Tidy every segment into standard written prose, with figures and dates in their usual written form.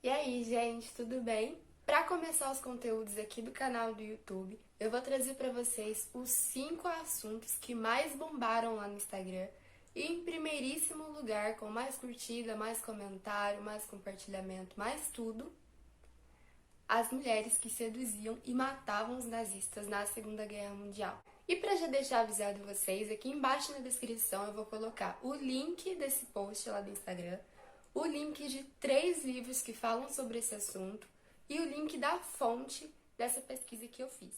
E aí, gente, tudo bem? Para começar os conteúdos aqui do canal do YouTube, eu vou trazer para vocês os 5 assuntos que mais bombaram lá no Instagram e em primeiríssimo lugar, com mais curtida, mais comentário, mais compartilhamento, mais tudo, as mulheres que seduziam e matavam os nazistas na Segunda Guerra Mundial. E para já deixar avisado vocês, aqui embaixo na descrição eu vou colocar o link desse post lá do Instagram, o link de 3 livros que falam sobre esse assunto e o link da fonte dessa pesquisa que eu fiz.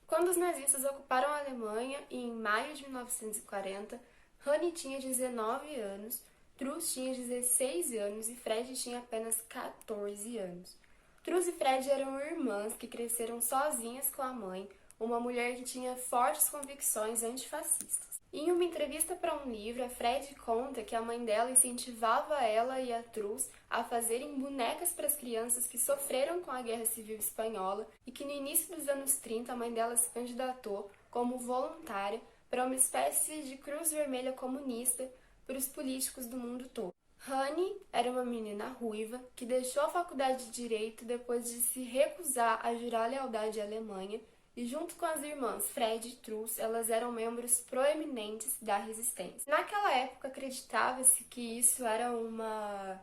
Quando os nazistas ocuparam a Alemanha, em maio de 1940, Hanni tinha 19 anos, Truss tinha 16 anos e Fred tinha apenas 14 anos. Truss e Fred eram irmãs que cresceram sozinhas com a mãe, uma mulher que tinha fortes convicções antifascistas. Em uma entrevista para um livro, a Fred conta que a mãe dela incentivava ela e a Truss a fazerem bonecas para as crianças que sofreram com a Guerra Civil Espanhola e que no início dos anos 30 a mãe dela se candidatou como voluntária para uma espécie de cruz vermelha comunista para os políticos do mundo todo. Hanni era uma menina ruiva que deixou a faculdade de Direito depois de se recusar a jurar lealdade à Alemanha e junto com as irmãs Fred e Truss, elas eram membros proeminentes da resistência. Naquela época, acreditava-se que isso era uma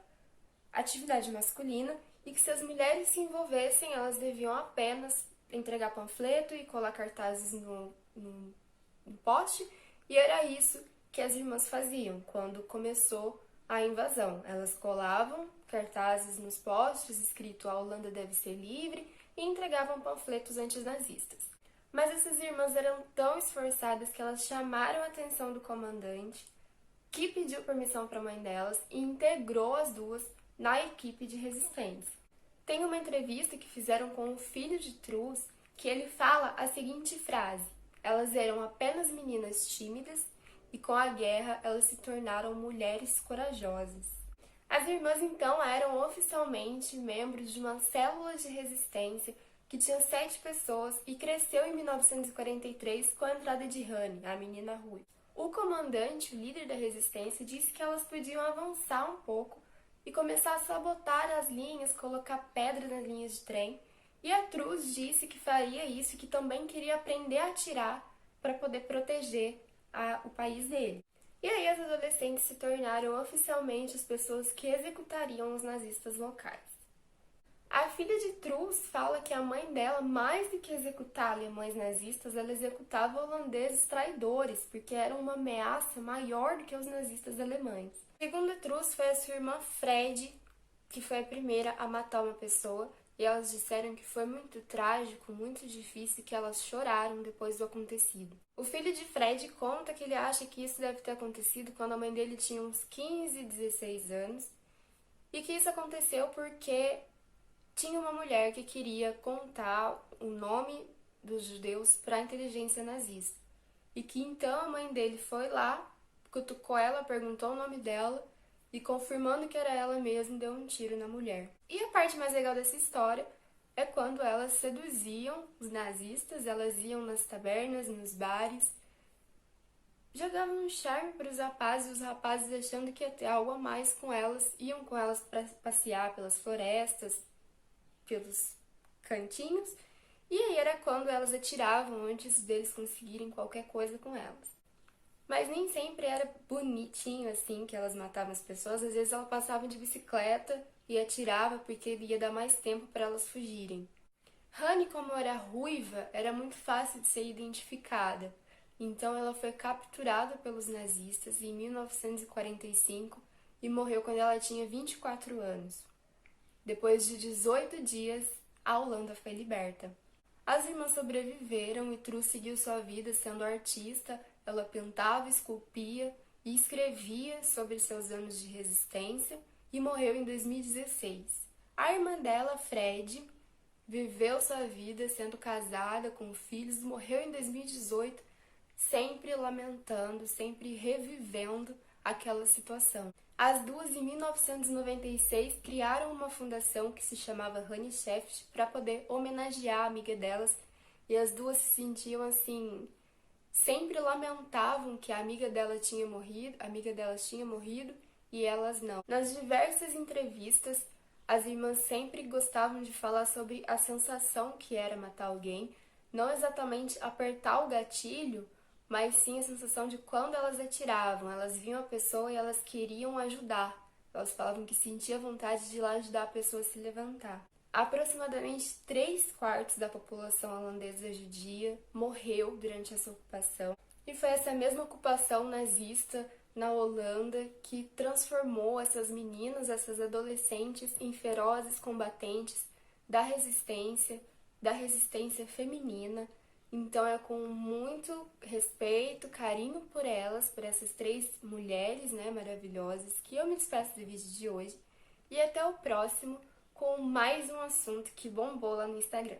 atividade masculina e que se as mulheres se envolvessem, elas deviam apenas entregar panfleto e colar cartazes no poste, e era isso que as irmãs faziam quando começou a invasão. Elas colavam cartazes nos postes escrito "A Holanda deve ser livre" e entregavam panfletos antinazistas. Mas essas irmãs eram tão esforçadas que elas chamaram a atenção do comandante, que pediu permissão para a mãe delas e integrou as duas na equipe de resistência. Tem uma entrevista que fizeram com o filho de Truss que ele fala a seguinte frase: "Elas eram apenas meninas tímidas e com a guerra elas se tornaram mulheres corajosas." As irmãs então eram oficialmente membros de uma célula de resistência que tinha 7 pessoas e cresceu em 1943 com a entrada de Hanni, a menina ruiva. O comandante, o líder da resistência, disse que elas podiam avançar um pouco e começar a sabotar as linhas, colocar pedra nas linhas de trem, e a Truss disse que faria isso e que também queria aprender a atirar para poder proteger o país dele. E aí as adolescentes se tornaram oficialmente as pessoas que executariam os nazistas locais. A filha de Truss fala que a mãe dela, mais do que executar alemães nazistas, ela executava holandeses traidores, porque eram uma ameaça maior do que os nazistas alemães. Segundo Truss, foi a sua irmã Fred que foi a primeira a matar uma pessoa, e elas disseram que foi muito trágico, muito difícil, que elas choraram depois do acontecido. O filho de Fred conta que ele acha que isso deve ter acontecido quando a mãe dele tinha uns 15, 16 anos, e que isso aconteceu porque tinha uma mulher que queria contar o nome dos judeus para a inteligência nazista. E que então a mãe dele foi lá, cutucou ela, perguntou o nome dela e, confirmando que era ela mesma, deu um tiro na mulher. E a parte mais legal dessa história é quando elas seduziam os nazistas, elas iam nas tabernas, nos bares, jogavam um charme para os rapazes, e os rapazes, achando que ia ter algo a mais com elas, iam com elas para passear pelas florestas, pelos cantinhos, e aí era quando elas atiravam antes deles conseguirem qualquer coisa com elas. Mas nem sempre era bonitinho assim que elas matavam as pessoas, às vezes elas passavam de bicicleta e atirava porque ia dar mais tempo para elas fugirem. Hanni, como era ruiva, era muito fácil de ser identificada, então ela foi capturada pelos nazistas em 1945 e morreu quando ela tinha 24 anos. Depois de 18 dias, a Holanda foi liberta. As irmãs sobreviveram e Truss seguiu sua vida sendo artista. Ela pintava, esculpia e escrevia sobre seus anos de resistência e morreu em 2016. A irmã dela, Fred, viveu sua vida sendo casada, com filhos, morreu em 2018, sempre lamentando, sempre revivendo aquela situação. As duas, em 1996, criaram uma fundação que se chamava Hanni para poder homenagear a amiga delas, e as duas se sentiam assim sempre lamentavam que a amiga delas tinha morrido e elas não. Nas diversas entrevistas, as irmãs sempre gostavam de falar sobre a sensação que era matar alguém, não exatamente apertar o gatilho, mas sim a sensação de quando elas atiravam, elas viam a pessoa e elas queriam ajudar. Elas falavam que sentia vontade de ir lá ajudar a pessoa a se levantar. Aproximadamente 3/4 da população holandesa judia morreu durante essa ocupação. E foi essa mesma ocupação nazista na Holanda que transformou essas meninas, essas adolescentes, em ferozes combatentes da resistência feminina. Então é com muito respeito, carinho por elas, por essas 3 mulheres, né, maravilhosas, que eu me despeço do vídeo de hoje. E até o próximo com mais um assunto que bombou lá no Instagram.